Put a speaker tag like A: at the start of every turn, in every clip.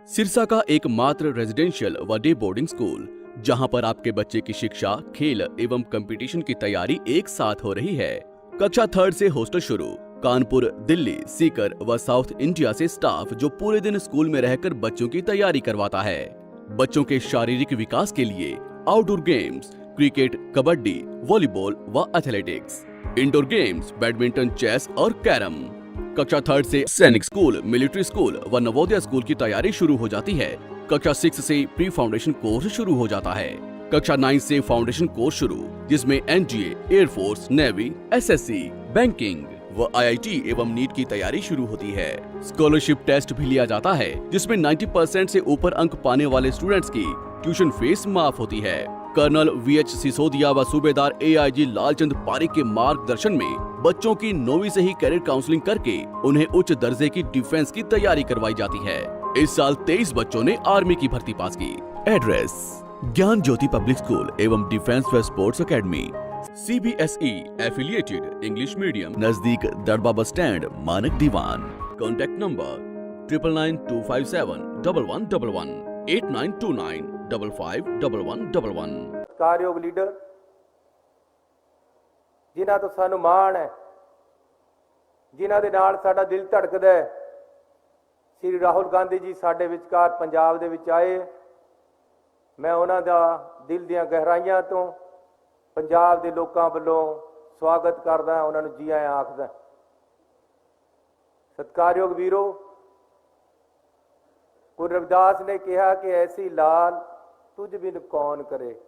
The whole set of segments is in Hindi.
A: सिरसा का एकमात्र रेजिडेंशियल व डे बोर्डिंग स्कूल, जहां पर आपके बच्चे की शिक्षा, खेल एवं कंपटीशन की तैयारी एक साथ हो रही है। कक्षा 3 से हॉस्टल शुरू। कानपुर, दिल्ली, सीकर व साउथ इंडिया से स्टाफ जो पूरे दिन स्कूल में रहकर बच्चों की तैयारी करवाता है। बच्चों के शारीरिक विकास के लिए outdoor games, cricket, kabaddi, volleyball व athletics, indoor games, badminton, chess और कैरम। कक्षा 3 से सैनिक स्कूल, मिलिट्री स्कूल व नवोदय स्कूल की तैयारी शुरू हो जाती है। कक्षा 6 से प्री फाउंडेशन कोर्स शुरू हो जाता है। कक्षा 9 से फाउंडेशन कोर्स शुरू, जिसमें NDA, air force, navy, SSC, banking व आईआईटी एवं नीट की तैयारी शुरू होती है। स्कॉलरशिप टेस्ट भी लिया जाता है, जिसमें 90% से ऊपर अंक पाने वाले स्टूडेंट्स की ट्यूशन फीस माफ होती है। कर्नल वीएच सिसोदिया व सूबेदार एआईजी लालचंद पारिक के मार्गदर्शन में बच्चों की 9वीं से ही कैरियर काउंसलिंग करके उन्हें उच्च दर्जे की डिफेंस की तैयारी करवाई जाती है। इस साल 23 बच्चों ने आर्मी की भर्ती पास की। एड्रेस: ज्ञान ज्योति पब्लिक स्कूल एवं डिफेंस व sports academy, CBSE affiliated English medium, नजदीक दड़बा बस स्टैंड, मानक दीवान। Contact number 9992571111 8929551111।
B: ਸਤਿਕਾਰਯੋਗ ਲੀਡਰ ਜਿਨ੍ਹਾਂ ਤੋਂ ਸਾਨੂੰ ਮਾਣ ਹੈ, ਜਿਨ੍ਹਾਂ ਦੇ ਨਾਲ ਸਾਡਾ ਦਿਲ ਧੜਕਦਾ ਹੈ, ਸ਼੍ਰੀ ਰਾਹੁਲ ਗਾਂਧੀ ਜੀ ਸਾਡੇ ਵਿਚਕਾਰ ਪੰਜਾਬ ਦੇ ਵਿੱਚ ਆਏ। ਮੈਂ ਉਹਨਾਂ ਦਾ ਦਿਲ ਦੀਆਂ ਗਹਿਰਾਈਆਂ ਤੋਂ ਪੰਜਾਬ ਦੇ ਲੋਕਾਂ ਵੱਲੋਂ ਸਵਾਗਤ ਕਰਦਾ, ਉਹਨਾਂ ਨੂੰ ਜੀ ਆਇਆਂ ਆਖਦਾ। ਸਤਿਕਾਰਯੋਗ ਵੀਰੋ, ਗੁਰੂ रविदास ने कहा कि ऐसी लाल तुझ बिन कौन करे,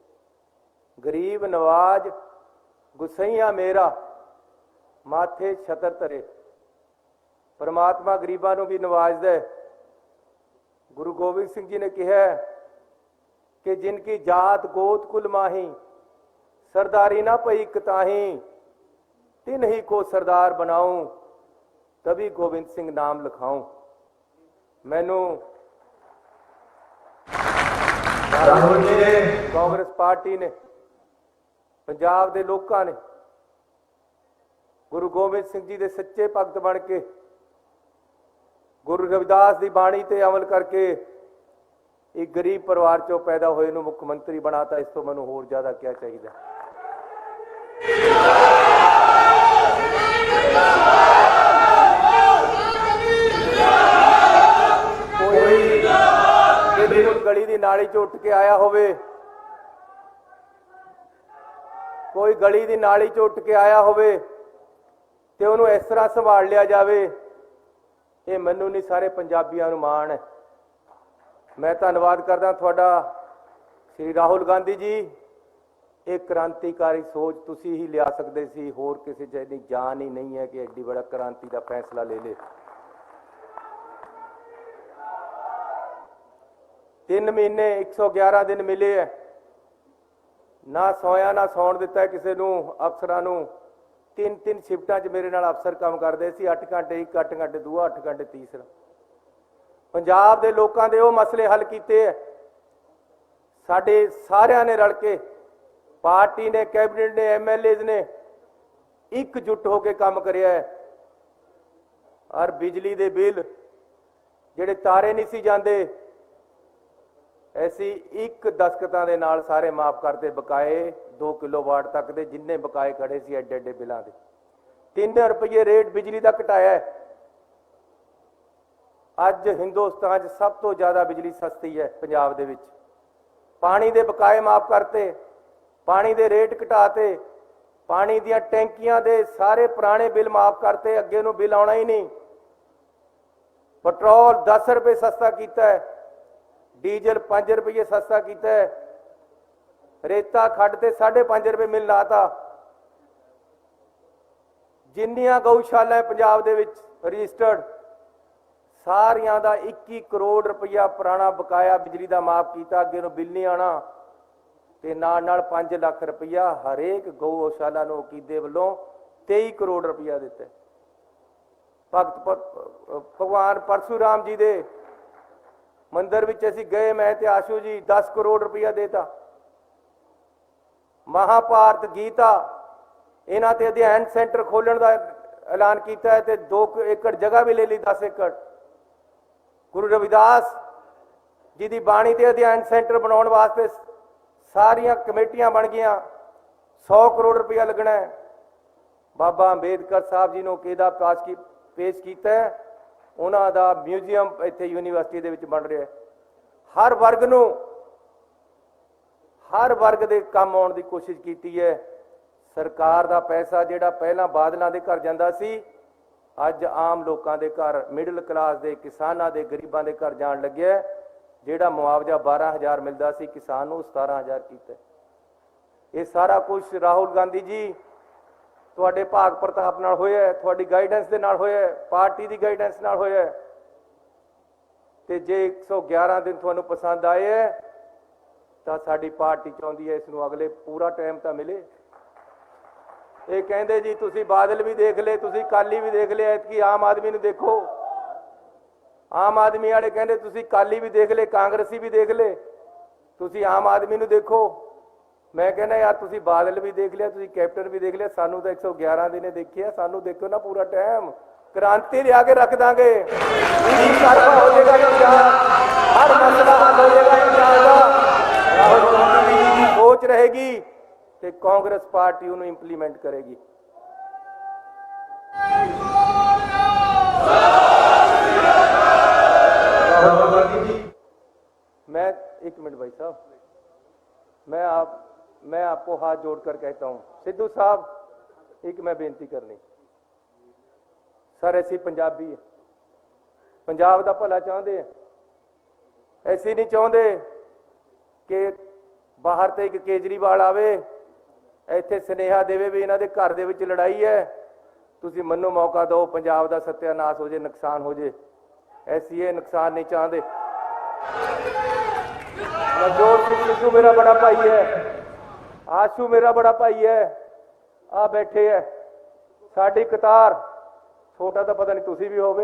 B: गरीब नवाज गुसैया मेरा माथे छतर तरे। परमात्मा गरीबां नूं भी नवाजदा है। गुरु गोबिंद सिंह जी ने कहा कि जिनकी जात गोत कुल माही, सरदारी ना पई कताही, तिन ही को सरदार बनाऊं, तभी गोबिंद सिंह नाम लिखाऊं। मैनू राहुल जी ने, कांग्रेस पार्टी ने, पंजाब के लोगों ने गुरु गोबिंद सिंह जी के सच्चे भगत बन के गुरु रविदास की बाणी ते अमल करके एक गरीब परिवार चों पैदा होए नूं मुख्यमंत्री बनाता। इस तो मैनूं होर ज्यादा क्या चाहिए। गली की नाली चो उठ के आया होवे, कोई गली की नाली चो उठ के आया होवे ते उन्होंने इस तरह संभाल लिया जाए, ये मैनू नहीं सारे पंजाबियों नूं माण है। मैं धन्नवाद करदा तुहाडा श्री राहुल गांधी जी। एक क्रांतिकारी सोच तुसी ही लिया सकते सी, होर किसी च जान ही नहीं है कि एड्डी बड़ा क्रांति का फैसला ले ले। 3 महीने 111 दिन मिले है, ना सोया ना सौण दिता किसी नूं। अफसरां नूं 3 शिफ्टां च मेरे नाल अफसर काम करते सी, 8 घंटे एक, 8 घंटे दूआ, 8 घंटे तीसरा। पंजाब दे लोकां दे वो मसले हल कीते है साडे सारियां ने रल के, पार्टी ने, कैबिनेट ने, MLAs ने एकजुट होकर काम करिया है। और बिजली दे बिल जिहड़े तारे नहीं सी जांदे, ऐसी एक दस्खतां दे नाल सारे माफ करते। बकाए 2 किलोवाट तक दे जिन्ने बकाए खड़े सी एडे एडे बिलों के 3 रुपये रेट बिजली का घटाया है। अज हिंदुस्तान सब तो ज़्यादा बिजली सस्ती है पंजाब दे विच। पानी दे बकाए माफ करते, पानी दे रेट घटाते, पानी दियां टैंकियां दे सारे पुराने बिल माफ करते, अगे नूं बिल आउणा ही नहीं। पेट्रोल 10 रुपये सस्ता कीता है, डीजल 5 रुपये सस्ता किया है, रेता खड्ड ते 5.5 रुपये मिल लाता। जिन्नियां गऊशाला पंजाब दे विच रजिस्टर्ड, सारियां दा 21 करोड़ रुपया पुराना बकाया बिजली का माफ किया। अगे नूं बिल नहीं आना ते नाल 5 लाख रुपया हरेक गऊशाला नूं अकीदे वल्लों 23 करोड़ रुपया दिता। भगवान परशुराम जी दे मंदिर विच असीं गए, मैं ते आशू जी, 10 करोड़ रुपया देता। महाभारत गीता इन्हां ते अध्ययन सेंटर खोलण का ऐलान किया है, 2 एकड़ जगह भी ले ली, 10 एकड़। गुरु रविदास ਜਿਹਦੀ ਬਾਣੀ ਤੇ ਅਧਿਐਨ ਸੈਂਟਰ ਬਣਾਉਣ ਵਾਸਤੇ ਸਾਰੀਆਂ ਕਮੇਟੀਆਂ ਬਣ ਗਈਆਂ। 100 ਕਰੋੜ ਰੁਪਇਆ ਲੱਗਣਾ ਹੈ। ਬਾਬਾ ਅੰਬੇਦਕਰ ਸਾਹਿਬ ਜੀ ਨੂੰ ਕਿਹਦਾ ਪੇਸ਼ ਕੀਤਾ ਹੈ, ਉਹਨਾਂ ਦਾ ਮਿਊਜ਼ੀਅਮ ਇੱਥੇ ਯੂਨੀਵਰਸਿਟੀ ਦੇ ਵਿੱਚ ਬਣ ਰਿਹਾ ਹੈ। ਹਰ ਵਰਗ ਦੇ ਕੰਮ ਆਉਣ ਦੀ ਕੋਸ਼ਿਸ਼ ਕੀਤੀ ਹੈ। ਸਰਕਾਰ ਦਾ ਪੈਸਾ ਜਿਹੜਾ ਪਹਿਲਾਂ ਬਾਦਲਾਂ ਦੇ ਘਰ ਜਾਂਦਾ ਸੀ, ਅੱਜ ਆਮ ਲੋਕਾਂ ਦੇ ਘਰ, ਮਿਡਲ ਕਲਾਸ ਦੇ, ਕਿਸਾਨਾਂ ਦੇ, ਗਰੀਬਾਂ ਦੇ ਘਰ ਜਾਣ ਲੱਗਿਆ। ਜਿਹੜਾ ਮੁਆਵਜ਼ਾ 12,000 ਮਿਲਦਾ ਸੀ ਕਿਸਾਨ ਨੂੰ, 17,000 ਕੀਤਾ। ਇਹ ਸਾਰਾ ਕੁਝ ਰਾਹੁਲ ਗਾਂਧੀ ਜੀ ਤੁਹਾਡੇ ਭਾਗ ਪ੍ਰਤਾਪ ਨਾਲ ਹੋਇਆ ਹੈ, ਤੁਹਾਡੀ ਗਾਈਡੈਂਸ ਦੇ ਨਾਲ ਹੋਇਆ ਹੈ, ਪਾਰਟੀ ਦੀ ਗਾਈਡੈਂਸ ਨਾਲ ਹੋਇਆ ਹੈ। ਤੇ ਜੇ 111 ਦਿਨ ਤੁਹਾਨੂੰ ਪਸੰਦ ਆਏ ਹੈ ਤਾਂ ਸਾਡੀ ਪਾਰਟੀ ਚਾਹੁੰਦੀ ਹੈ ਇਸ ਨੂੰ ਅਗਲੇ ਪੂਰਾ ਟਾਈਮ ਤਾਂ ਮਿਲੇ। ਇਹ ਕਹਿੰਦੇ ਜੀ ਤੁਸੀਂ ਬਾਦਲ ਵੀ ਦੇਖ ਲਏ, ਤੁਸੀਂ ਕਾਲੀ ਵੀ ਦੇਖ ਲਿਆ, ਐਤਕੀ ਆਮ ਆਦਮੀ ਨੂੰ ਦੇਖੋ। ਆਮ ਆਦਮੀ ਵਾਲੇ ਕਹਿੰਦੇ ਤੁਸੀਂ ਕਾਲੀ ਵੀ ਦੇਖ ਲਏ, ਕਾਂਗਰਸੀ ਵੀ ਦੇਖ ਲਏ, ਤੁਸੀਂ ਆਮ ਆਦਮੀ ਨੂੰ ਦੇਖੋ। ਮੈਂ ਕਹਿੰਦਾ ਯਾਰ ਤੁਸੀਂ ਬਾਦਲ ਵੀ ਦੇਖ ਲਿਆ, ਤੁਸੀਂ ਕੈਪਟਨ ਵੀ ਦੇਖ ਲਿਆ, ਸਾਨੂੰ ਤਾਂ 111 ਦਿਨੇ ਦੇਖਿਆ, ਸਾਨੂੰ ਦੇਖੋ ਨਾ ਪੂਰਾ ਟਾਈਮ। क्रांति लिया के रख देंगे, हो जाएगा, हर मसला हल हो जाएगा। राहुल गांधी की सोच रहेगी तो कांग्रेस पार्टी उन्हें इंप्लीमेंट करेगी। राहुल गांधी जी, मैं एक मिनट भाई साहब, मैं आपको हाथ जोड़कर कहता हूं, सिद्धू साहब एक मैं बेनती करनी, सर ऐसी पंजाबी है, पंजाब का भला चाहते हैं, ऐसी नहीं चाहते कि बाहर तो एक केजरीवाल आवे इत्थे सुनेहा देवे भी इन्हां दे घर दे विच लड़ाई है, तुसीं मन्नो मौका दो, पंजाब का सत्यानाश हो जाए, नुकसान हो जाए। ऐसी ये नुकसान नहीं चाहते। नवजोत सिंह सिद्धू मेरा बड़ा भाई है, आशू मेरा बड़ा भाई है, आ बैठे है साडी कतार, छोटा तो पता नहीं तुसी भी होवे,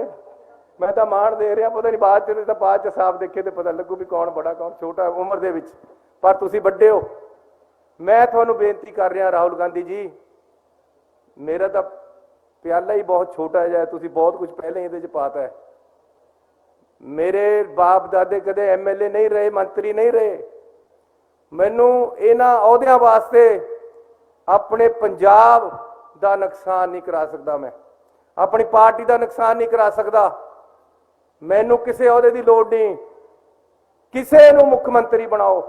B: मैं तो मान दे रहा, पता नहीं बाद च साफ देखे तो पता लगू भी कौन बड़ा कौन छोटा उम्र दे विच, पर तुसी बड़े हो। मैं तुहानू बेनती कर रहा राहुल गांधी जी, मेरा तो प्याला ही बहुत छोटा है, तुसी बहुत कुछ पहले ही इहदे च पाता है। मेरे बाप दादे कदे MLA नहीं रहे, मंत्री नहीं रहे, मैनू इन्हां अहुदियां वास्ते अपने पंजाब दा नुकसान नहीं करा सकता, मैं अपनी पार्टी का नुकसान नहीं करा सकता। मैनू किसी अहदे की लोड़ नहीं, किसी नू मुख्यमंत्री बनाओ,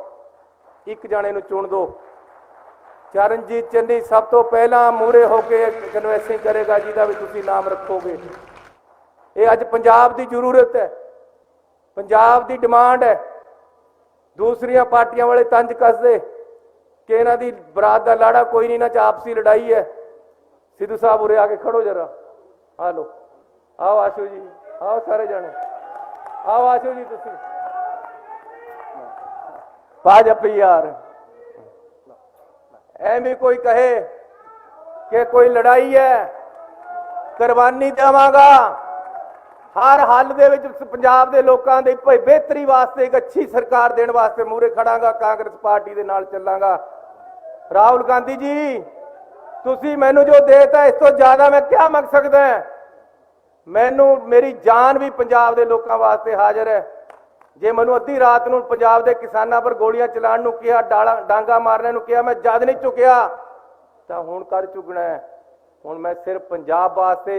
B: एक जाने नू चुन दो। चरणजीत चन्नी सब तो पहला मूहरे होके कन्वेंसिंग करेगा, जिहदा भी तुसीं नाम रखोगे। ये अज पंजाब की जरूरत है, पंजाब की डिमांड है। दूसरिया पार्टियां वाले तंज कसदे कि इन्हां दी बरात का लाड़ा कोई नहीं, ना च आपसी लड़ाई है। सिद्धू साहब उरे आके खड़ो जरा, आ लो, आओ आशू जी, आओ सारे जाने, आओ आशू जी, तुसी भाजपा यार एवं कोई कहे कि कोई लड़ाई है, कुर्बानी देवांगा, हर हाल दे विच पंजाब दे लोकां दे बेहतरी वास्ते एक अच्छी सरकार देने वास्ते मूहरे खड़ांगा, कांग्रेस पार्टी दे नाल चलांगा। राहुल गांधी जी, तुसी मैनू जो देता इस तो ज्यादा मैं क्या मंग सकदा है? मैनू मेरी जान भी पंजाब दे लोकां वास्ते हाजिर है। जे मैनू अद्धी रात नूं पंजाब दे किसानां पर गोलियां चलाण नूं किहा, डांगा मारने नूं किहा, मैं जद नहीं चुकिया तां हुण कर चुकना है। हुण मैं सिर्फ पंजाब वास्ते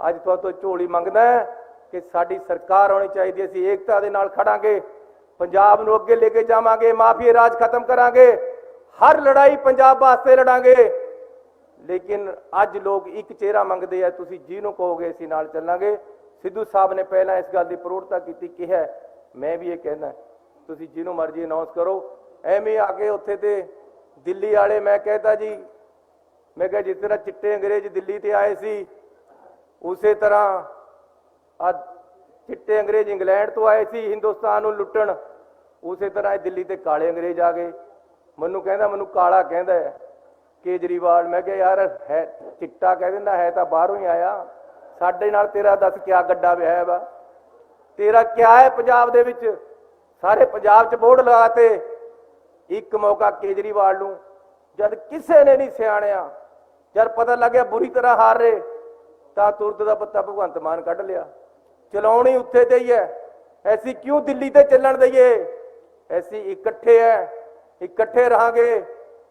B: अज तो झोली मंगदा है कि साडी सरकार होनी चाहिए, असीं एकता दे नाल खड़ांगे, पंजाब नूं अगे लेके जावांगे, माफिया राज खत्म करांगे, हर लड़ाई पंजाब वास्ते लड़ांगे। लेकिन अज लोग एक चेहरा मंगते हैं, तुसीं जिहनूं कहोगे असीं नाल चलांगे। सिद्धू साहब ने पहला इस गल की प्रौढ़ता की कहा, मैं भी ये कहना, तुसीं जिहनूं मर्जी अनाउंस करो। एवें आके उत्थे ते दिल्ली वाले, मैं कहता जी, मैं कहा जिस तरह चिट्टे अंग्रेज दिल्ली ते आए सी, उसे तरह चिट्टे अंग्रेज इंग्लैंड तो आए सी हिंदुस्तान नूं लुट्टण, उसे तरह दिल्ली ते काले अंग्रेज आ गए। मैनूं कहंदा, मैनूं काला कहंदा है केजरीवाल। मैं कहा यार है चिट्टा कह दिंदा है, तो बाहरों ही आया, साडे नाल तेरा दस क्या गड्ढा विआह वा, तेरा क्या है पंजाब दे विच? सारे पंजाब च बोर्ड लगाते। एक मौका केजरीवाल नूं जद किसी ने नहीं सियाणिया, जद पता लग गया बुरी तरह हार रहे, तो तुरंत का पत्ता भगवंत मान कढ़ लिया। चलाउणी उत्थे ते ही है। ऐसी क्यों दिल्ली ते चलन दईए, ऐसी इकट्ठे है, इकट्ठे रहांगे,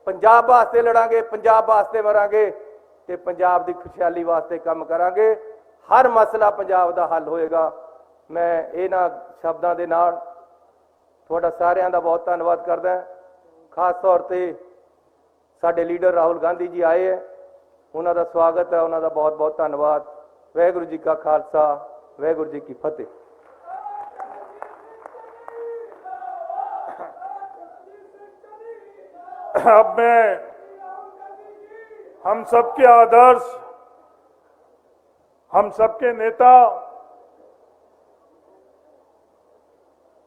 B: पंजाब वास्ते लड़ांगे, पंजाब वास्ते मरांगे ते पंजाब की खुशहाली वास्ते काम करांगे। हर मसला पंजाब का हल होएगा। मैं इन्हां शब्दां दे नाल तुहाडा सारिआं दा बहुत धन्नवाद करदा। खास तौर ते साडे लीडर राहुल गांधी जी आए है, उन्हां दा स्वागत है, उन्हां दा बहुत बहुत धन्नवाद। वाहिगुरू जी का खालसा, वाहिगुरू जी की फतेह।
C: अब मैं हम सबके आदर्श, हम सबके नेता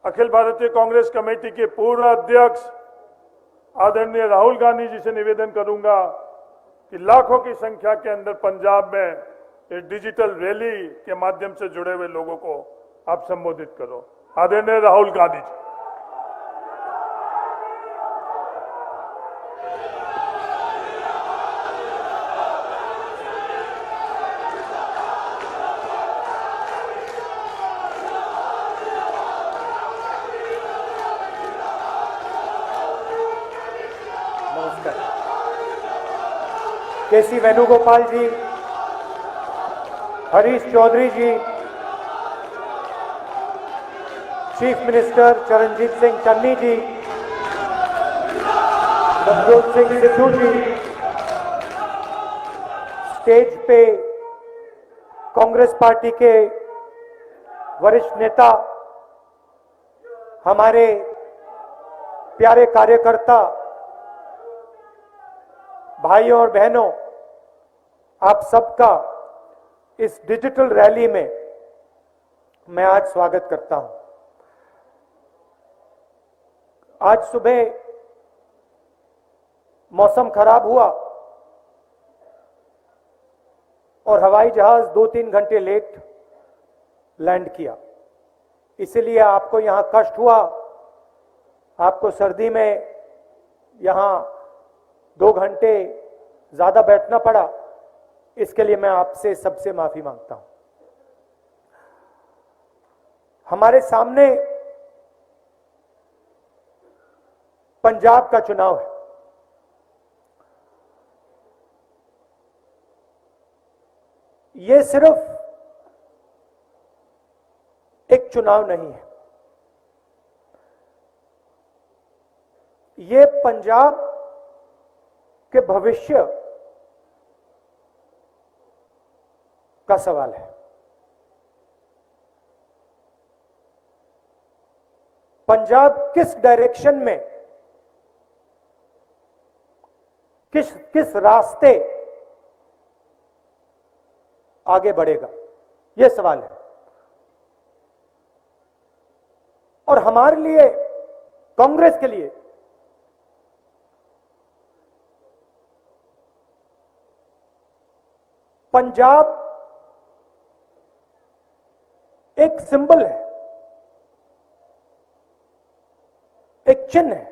C: अखिल भारतीय कांग्रेस कमेटी के पूर्व अध्यक्ष आदरणीय राहुल गांधी जी से निवेदन करूंगा कि लाखों की संख्या के अंदर पंजाब में इस डिजिटल रैली के माध्यम से जुड़े हुए लोगों को आप संबोधित करो। आदरणीय राहुल गांधी जी।
D: केसी वेणुगोपाल जी, हरीश चौधरी जी, चीफ मिनिस्टर चरणजीत सिंह चन्नी जी, नवजोत सिंह सिद्धू जी, स्टेज पे कांग्रेस पार्टी के वरिष्ठ नेता, हमारे प्यारे कार्यकर्ता, भाइयों और बहनों, आप सबका इस डिजिटल रैली में मैं आज स्वागत करता हूं। आज सुबह मौसम खराब हुआ और हवाई जहाज 2-3 घंटे लेट लैंड किया, इसलिए आपको यहां कष्ट हुआ, आपको सर्दी में यहां 2 घंटे ज्यादा बैठना पड़ा। इसके लिए मैं आपसे सबसे माफी मांगता हूं। हमारे सामने पंजाब का चुनाव है। ये सिर्फ एक चुनाव नहीं है, ये पंजाब के भविष्य का सवाल है। पंजाब किस डायरेक्शन में, किस रास्ते आगे बढ़ेगा, यह सवाल है। और हमारे लिए, कांग्रेस के लिए, पंजाब एक सिंबल है, एक चिन्ह है।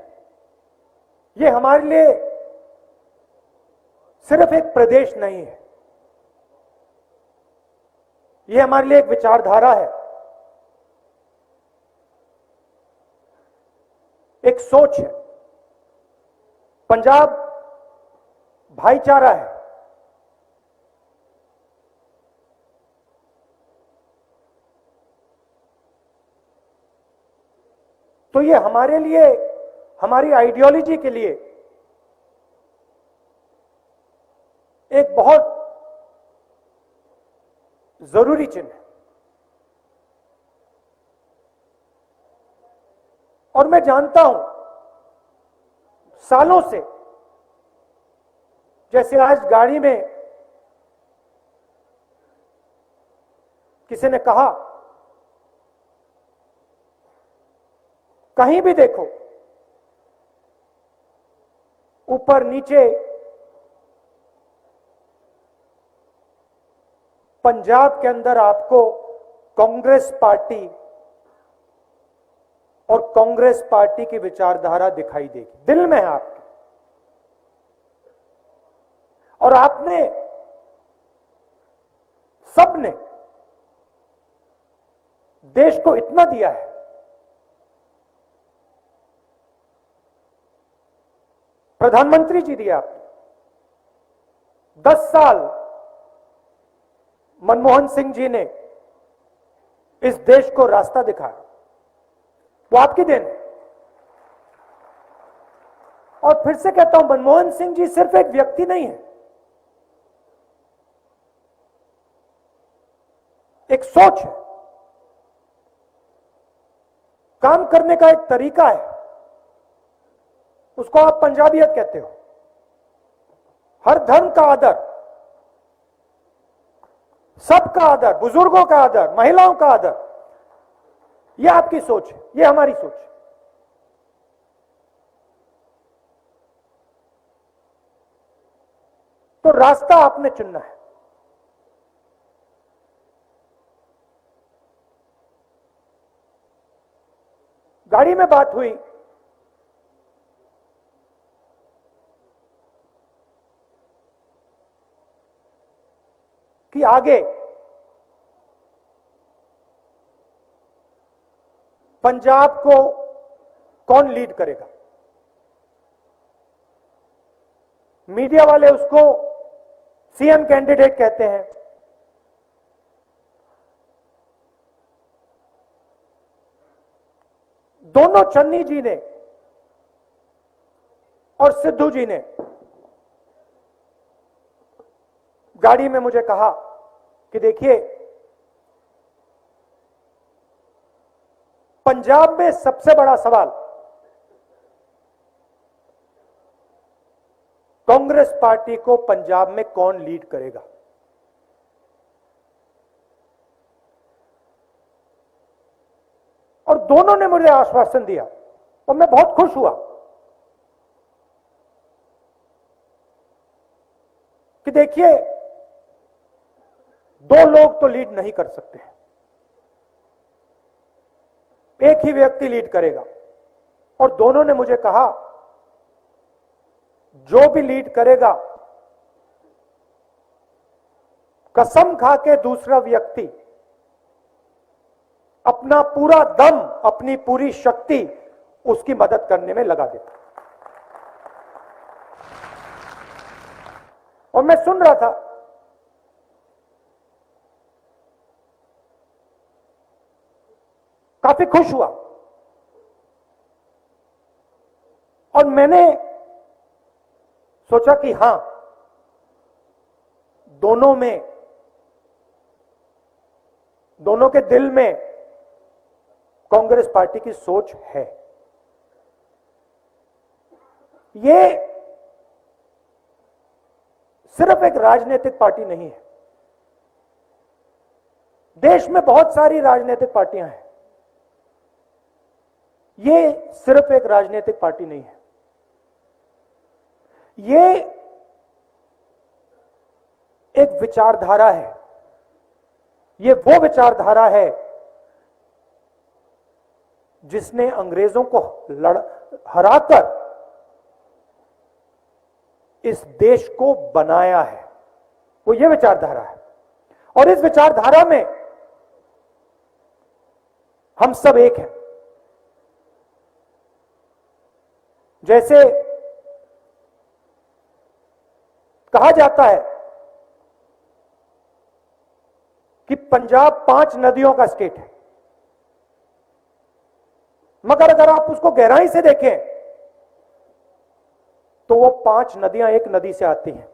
D: यह हमारे लिए सिर्फ एक प्रदेश नहीं है, यह हमारे लिए एक विचारधारा है, एक सोच है। पंजाब भाईचारा है, तो ये हमारे लिए, हमारी आइडियोलॉजी के लिए एक बहुत जरूरी चिन्ह है। और मैं जानता हूं सालों से, जैसे आज गाड़ी में किसी ने कहा, कहीं भी देखो, ऊपर नीचे पंजाब के अंदर आपको कांग्रेस पार्टी और कांग्रेस पार्टी की विचारधारा दिखाई देगी, दिल में है आपके। और आपने, सबने देश को इतना दिया है, प्रधानमंत्री जी दिया आपने, 10 साल मनमोहन सिंह जी ने इस देश को रास्ता दिखाया, वो आपकी देन है। और फिर से कहता हूं, मनमोहन सिंह जी सिर्फ एक व्यक्ति नहीं है, एक सोच है, काम करने का एक तरीका है, उसको आप पंजाबियत कहते हो। हर धर्म का आदर, सबका आदर, बुजुर्गों का आदर, महिलाओं का आदर, यह आपकी सोच है, यह हमारी सोच है। तो रास्ता आपने चुनना है। गाड़ी में बात हुई कि आगे पंजाब को कौन लीड करेगा। मीडिया वाले उसको सीएम कैंडिडेट कहते हैं, दोनों चन्नी जी ने और सिद्धू जी ने गाड़ी में मुझे कहा कि देखिए, पंजाब में सबसे बड़ा सवाल कांग्रेस पार्टी को पंजाब में कौन लीड करेगा। और दोनों ने मुझे आश्वासन दिया और मैं बहुत खुश हुआ कि देखिए, दो लोग तो लीड नहीं कर सकते हैं, एक ही व्यक्ति लीड करेगा। और दोनों ने मुझे कहा, जो भी लीड करेगा, कसम खा के दूसरा व्यक्ति अपना पूरा दम, अपनी पूरी शक्ति उसकी मदद करने में लगा देता। और मैं सुन रहा था, काफी खुश हुआ। और मैंने सोचा कि हां, दोनों के दिल में कांग्रेस पार्टी की सोच है। ये सिर्फ एक राजनीतिक पार्टी नहीं है, देश में बहुत सारी राजनीतिक पार्टियां हैं, ये सिर्फ एक राजनीतिक पार्टी नहीं है। ये एक विचारधारा है, ये वो विचारधारा है जिसने अंग्रेजों को हराकर इस देश को बनाया है, वो ये विचारधारा है। और इस विचारधारा में हम सब एक हैं। जैसे कहा जाता है कि पंजाब 5 नदियों का स्टेट है, मगर अगर आप उसको गहराई से देखें तो वो 5 नदियां एक नदी से आती हैं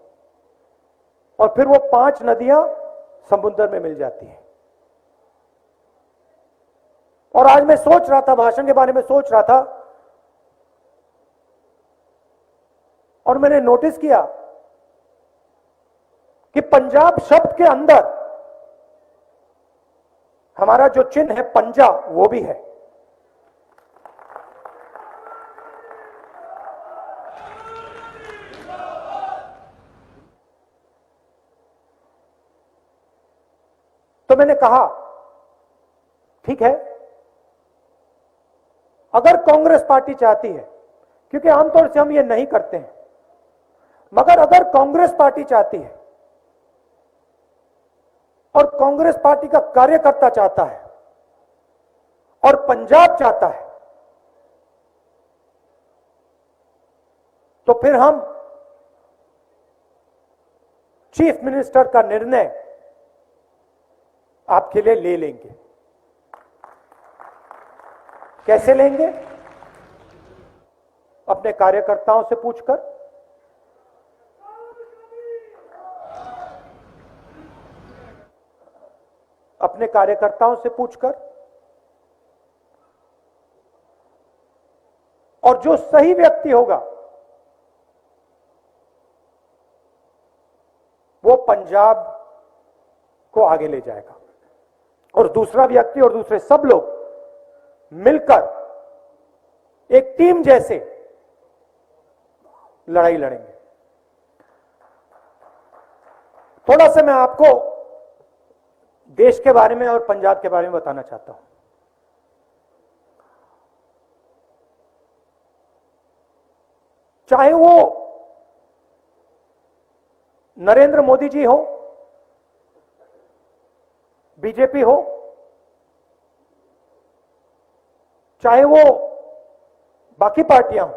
D: और फिर वो 5 नदियां समुद्र में मिल जाती हैं। और आज मैं सोच रहा था, भाषण के बारे में सोच रहा था, और मैंने नोटिस किया कि पंजाब शब्द के अंदर हमारा जो चिन्ह है पंजा, वो भी है। तो मैंने कहा, ठीक है, अगर कांग्रेस पार्टी चाहती है, क्योंकि आमतौर से हम ये नहीं करते हैं, मगर अगर कांग्रेस पार्टी चाहती है और कांग्रेस पार्टी का कार्यकर्ता चाहता है और पंजाब चाहता है तो फिर हम चीफ मिनिस्टर का निर्णय आपके लिए ले लेंगे। कैसे लेंगे? अपने कार्यकर्ताओं से पूछकर, अपने कार्यकर्ताओं से पूछकर, और जो सही व्यक्ति होगा वो पंजाब को आगे ले जाएगा, और दूसरा व्यक्ति और दूसरे सब लोग मिलकर एक टीम जैसे लड़ाई लड़ेंगे। थोड़ा सा मैं आपको देश के बारे में और पंजाब के बारे में बताना चाहता हूं। चाहे वो नरेंद्र मोदी जी हो, बीजेपी हो, चाहे वो बाकी पार्टियां हो,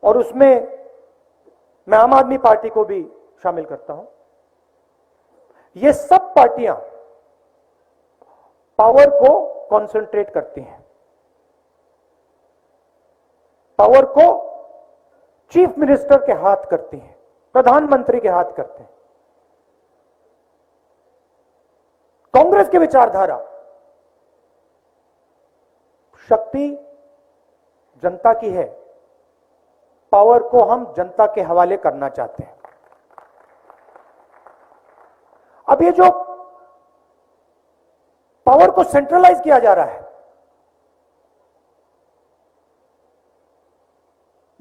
D: और उसमें मैं आम आदमी पार्टी को भी शामिल करता हूं, ये सब पार्टियां पावर को कंसंट्रेट करती हैं, पावर को चीफ मिनिस्टर के हाथ करती हैं, प्रधानमंत्री के हाथ करते हैं। कांग्रेस की विचारधारा, शक्ति जनता की है, पावर को हम जनता के हवाले करना चाहते हैं। अब ये जो पावर को सेंट्रलाइज किया जा रहा है,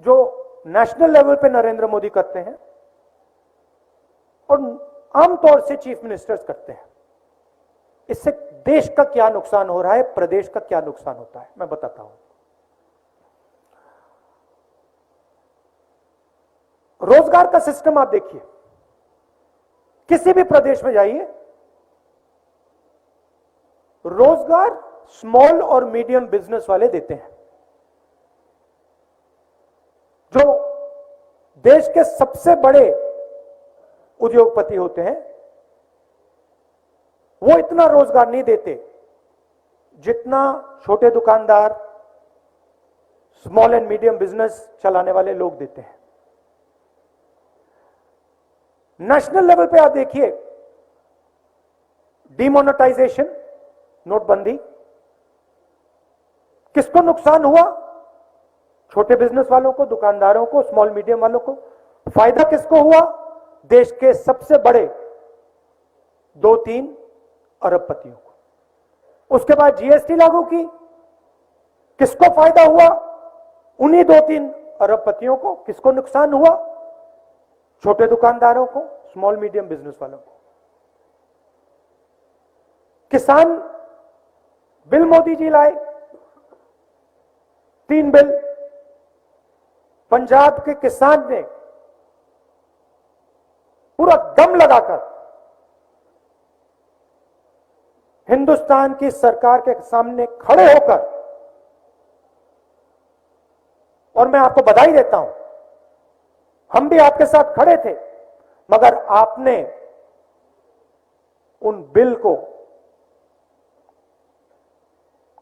D: जो नेशनल लेवल पे नरेंद्र मोदी करते हैं और आमतौर से चीफ मिनिस्टर्स करते हैं, इससे देश का क्या नुकसान हो रहा है, प्रदेश का क्या नुकसान होता है, मैं बताता हूं। रोजगार का सिस्टम आप देखिए, किसी भी प्रदेश में जाइए, रोजगार स्मॉल और मीडियम बिजनेस वाले देते हैं। जो देश के सबसे बड़े उद्योगपति होते हैं, वो इतना रोजगार नहीं देते जितना छोटे दुकानदार, स्मॉल एंड मीडियम बिजनेस चलाने वाले लोग देते हैं। नेशनल लेवल पे आप देखिए, डिमोनेटाइजेशन, नोटबंदी, किसको नुकसान हुआ? छोटे बिजनेस वालों को, दुकानदारों को, स्मॉल मीडियम वालों को। फायदा किसको हुआ? देश के सबसे बड़े 2-3 अरबपतियों को। उसके बाद जीएसटी लागू की, किसको फायदा हुआ? उन्हीं 2-3 अरबपतियों को। किसको नुकसान हुआ? छोटे दुकानदारों को, स्मॉल मीडियम बिजनेस वालों को। किसान बिल मोदी जी लाए, 3 बिल। पंजाब के किसान ने पूरा दम लगाकर हिंदुस्तान की सरकार के सामने खड़े होकर, और मैं आपको बधाई देता हूं, हम भी आपके साथ खड़े थे, मगर आपने उन बिल को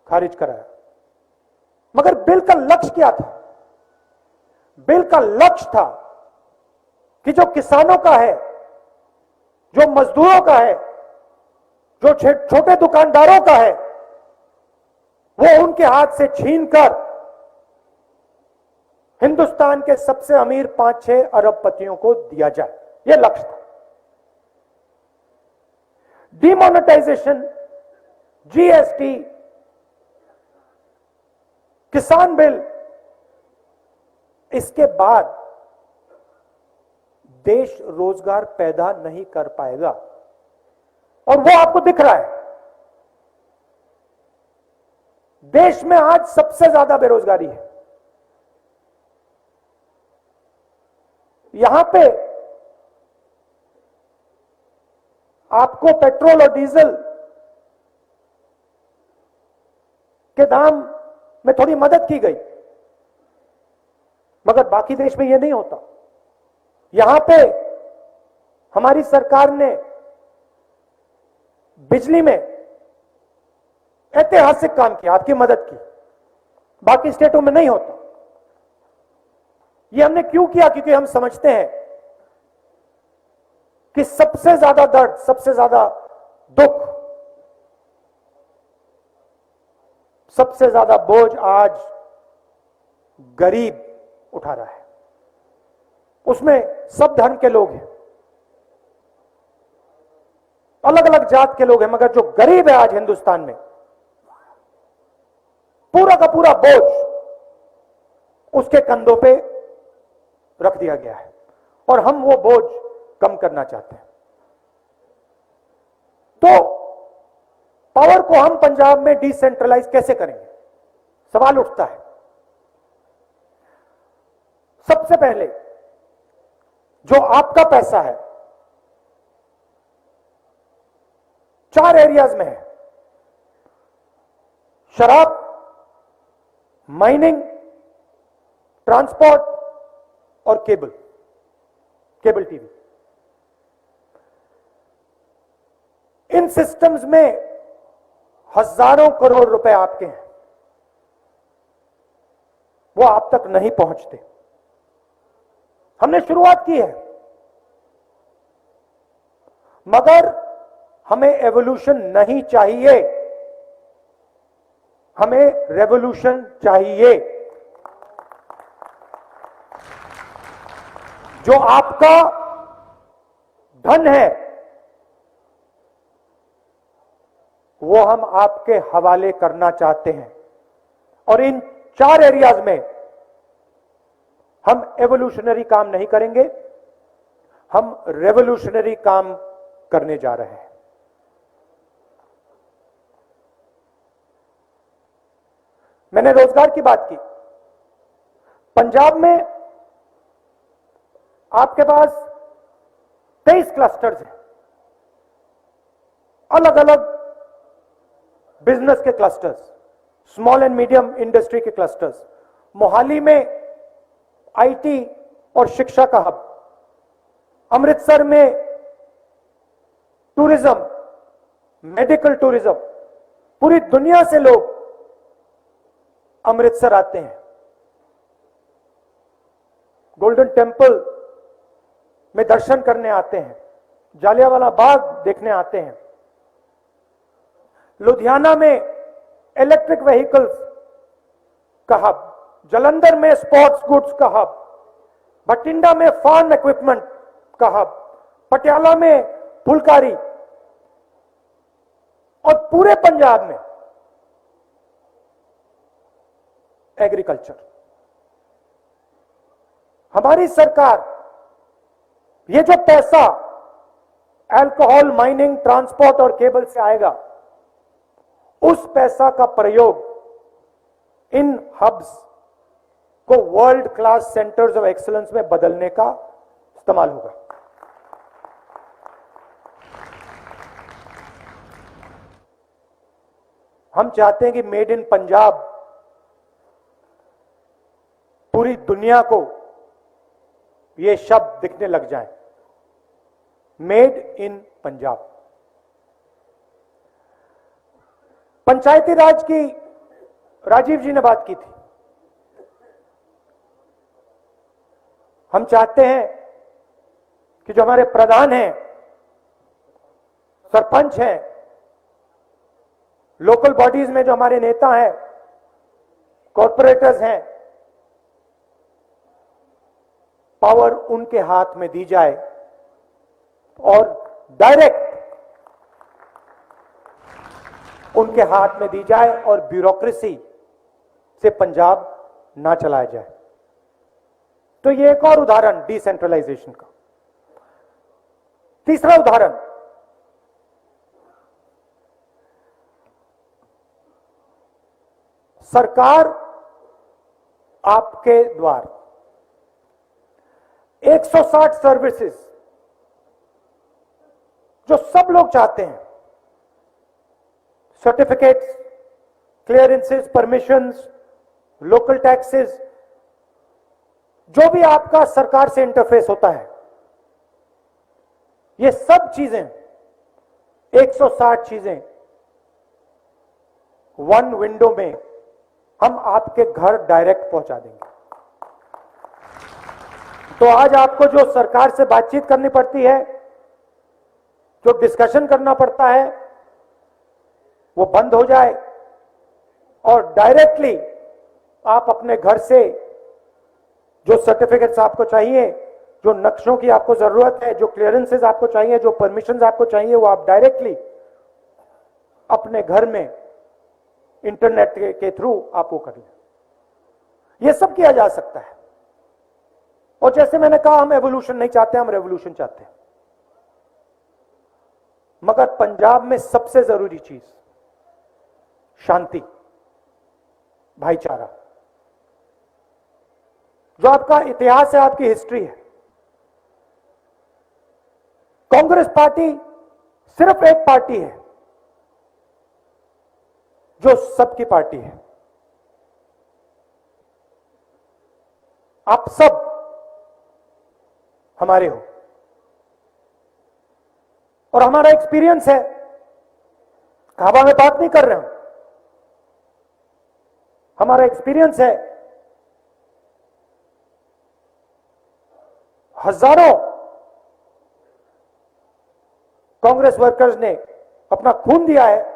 D: खारिज कराया। मगर बिल का लक्ष्य क्या था? बिल का लक्ष्य था कि जो किसानों का है, जो मजदूरों का है, जो छोटे दुकानदारों का है, वो उनके हाथ से छीनकर हिंदुस्तान के सबसे अमीर 5-6 अरबपतियों को दिया जाए, यह लक्ष्य था। डिमोनेटाइजेशन, जीएसटी, किसान बिल, इसके बाद देश रोजगार पैदा नहीं कर पाएगा, और वो आपको दिख रहा है। देश में आज सबसे ज्यादा बेरोजगारी है। यहां पे आपको पेट्रोल और डीजल के दाम में थोड़ी मदद की गई, मगर बाकी देश में यह नहीं होता। यहां पे हमारी सरकार ने बिजली में ऐतिहासिक काम किया, आपकी मदद की, बाकी स्टेटों में नहीं होता। यह हमने क्यों किया? क्योंकि हम समझते हैं कि सबसे ज्यादा दर्द, सबसे ज्यादा दुख, सबसे ज्यादा बोझ आज गरीब उठा रहा है। उसमें सब धर्म के लोग हैं, अलग अलग जात के लोग हैं, मगर जो गरीब है आज हिंदुस्तान में, पूरा का पूरा बोझ उसके कंधों पे रख दिया गया है और हम वो बोझ कम करना चाहते हैं। तो पावर को हम पंजाब में डिसेंट्रलाइज कैसे करेंगे, सवाल उठता है। सबसे पहले जो आपका पैसा है 4 एरियाज में है: शराब, माइनिंग, ट्रांसपोर्ट और केबल टीवी। इन सिस्टम्स में हजारों करोड़ रुपए आपके हैं, वो आप तक नहीं पहुंचते। हमने शुरुआत की है, मगर हमें एवोल्यूशन नहीं चाहिए, हमें रेवोल्यूशन चाहिए। जो आपका धन है वो हम आपके हवाले करना चाहते हैं और इन 4 एरियाज में हम एवोल्यूशनरी काम नहीं करेंगे, हम रेवोल्यूशनरी काम करने जा रहे हैं। मैंने रोजगार की बात की। पंजाब में आपके पास 23 क्लस्टर्स हैं, अलग अलग बिजनेस के clusters, small and medium industry के क्लस्टर्स। मोहाली में आईटी और शिक्षा का हब, अमृतसर में टूरिज्म, मेडिकल टूरिज्म, पूरी दुनिया से लोग अमृतसर आते हैं, गोल्डन टेम्पल में दर्शन करने आते हैं, जालियांवाला बाग देखने आते हैं। लुधियाना में इलेक्ट्रिक व्हीकल्स का हब, जालंधर में स्पोर्ट्स गुड्स का हब, बठिंडा में फार्म इक्विपमेंट का हब, पटियाला में फुलकारी और पूरे पंजाब में एग्रीकल्चर। हमारी सरकार ये जो पैसा अल्कोहल, माइनिंग, ट्रांसपोर्ट और केबल से आएगा, उस पैसा का प्रयोग इन हब्स को world class centres of excellence में बदलने का इस्तेमाल होगा। हम चाहते हैं कि मेड इन पंजाब पूरी दुनिया को ये शब्द दिखने लग जाए, मेड इन पंजाब। पंचायती राज की राजीव जी ने बात की थी। हम चाहते हैं कि जो हमारे प्रधान हैं, सरपंच हैं, लोकल बॉडीज में जो हमारे नेता हैं, कॉर्पोरेटर्स हैं, पावर उनके हाथ में दी जाए और डायरेक्ट उनके हाथ में दी जाए और ब्यूरोक्रेसी से पंजाब ना चलाया जाए। तो ये एक और उदाहरण डिसेंट्रलाइजेशन का। तीसरा उदाहरण, सरकार आपके द्वार 160 सर्विसेज जो सब लोग चाहते हैं, certificates, clearances, permissions, local taxes, जो भी आपका सरकार से इंटरफेस होता है, ये सब चीजें 160 चीजें वन विंडो में हम आपके घर डायरेक्ट पहुंचा देंगे। तो आज आपको जो सरकार से बातचीत करनी पड़ती है, जो डिस्कशन करना पड़ता है, वो बंद हो जाए और डायरेक्टली आप अपने घर से जो सर्टिफिकेट्स आपको चाहिए, जो नक्शों की आपको जरूरत है, जो क्लियरेंसेस आपको चाहिए, जो परमिशंस आपको चाहिए, वो आप डायरेक्टली अपने घर में इंटरनेट के थ्रू आप वो कर लें। ये सब किया जा सकता है। और जैसे मैंने कहा, हम एवोल्यूशन नहीं चाहते, हम रेवोल्यूशन चाहते हैं। मगर पंजाब में सबसे जरूरी चीज शांति, भाईचारा। जो आपका इतिहास है, आपकी हिस्ट्री है। कांग्रेस पार्टी सिर्फ एक पार्टी है जो सबकी पार्टी है। आप सब हमारे हो और हमारा एक्सपीरियंस है, हवा में बात नहीं कर रहे हम। हमारा एक्सपीरियंस है, हजारों कांग्रेस वर्कर्स ने अपना खून दिया है।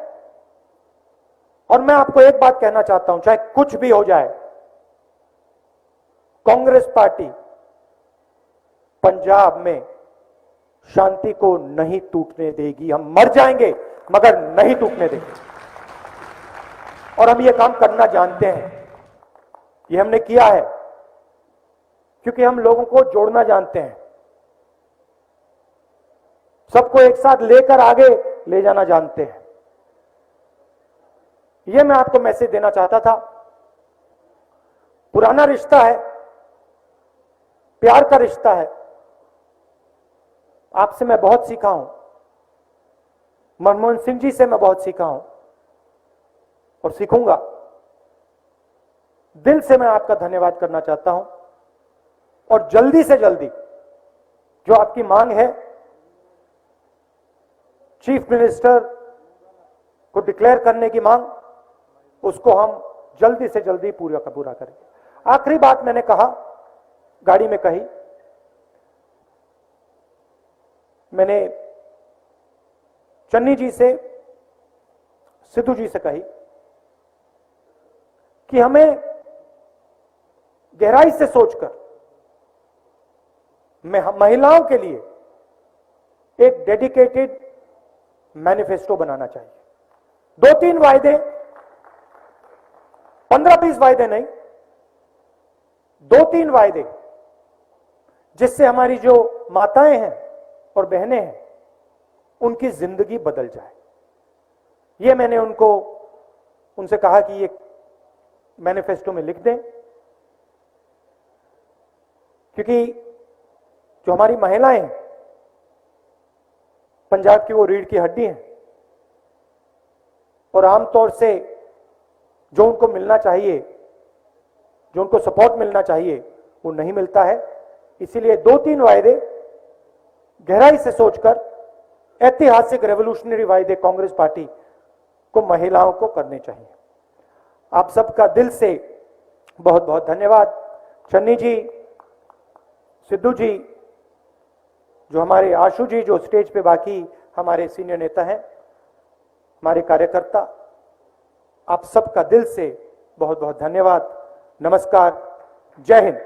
D: और मैं आपको एक बात कहना चाहता हूं, चाहे कुछ भी हो जाए, कांग्रेस पार्टी पंजाब में शांति को नहीं टूटने देगी। हम मर जाएंगे मगर नहीं टूटने देंगे। और हम ये काम करना जानते हैं, ये हमने किया है, क्योंकि हम लोगों को जोड़ना जानते हैं, सबको एक साथ लेकर आगे ले जाना जानते हैं। यह मैं आपको मैसेज देना चाहता था। पुराना रिश्ता है, प्यार का रिश्ता है। आपसे मैं बहुत सीखा हूं, मनमोहन सिंह जी से मैं बहुत सीखा हूं और सीखूंगा। दिल से मैं आपका धन्यवाद करना चाहता हूं। और जल्दी से जल्दी जो आपकी मांग है, चीफ मिनिस्टर को डिक्लेयर करने की मांग, उसको हम जल्दी से जल्दी पूरा का पूरा करेंगे। आखिरी बात मैंने कहा, गाड़ी में कही, मैंने चन्नी जी से, सिद्धू जी से कही कि हमें गहराई से सोचकर महिलाओं के लिए एक डेडिकेटेड मैनिफेस्टो बनाना चाहिए। 2-3 वायदे, 15-20 वायदे नहीं, 2-3 वायदे, जिससे हमारी जो माताएं हैं और बहनें हैं, उनकी जिंदगी बदल जाए। ये मैंने उनसे कहा कि ये मैनिफेस्टो में लिख दें, क्योंकि जो हमारी महिलाएं हैं, पंजाब की वो रीढ़ की हड्डी हैं और आमतौर से जो उनको मिलना चाहिए, जो उनको सपोर्ट मिलना चाहिए, वो नहीं मिलता है। इसीलिए 2-3 वायदे गहराई से सोचकर, ऐतिहासिक रेवोल्यूशनरी वायदे कांग्रेस पार्टी को महिलाओं को करने चाहिए। आप सबका दिल से बहुत बहुत धन्यवाद। चन्नी जी, सिद्धू जी, जो हमारे आशु जी, जो स्टेज पे बाकी हमारे सीनियर नेता हैं, हमारे कार्यकर्ता, आप सबका दिल से बहुत बहुत धन्यवाद। नमस्कार, जय हिंद।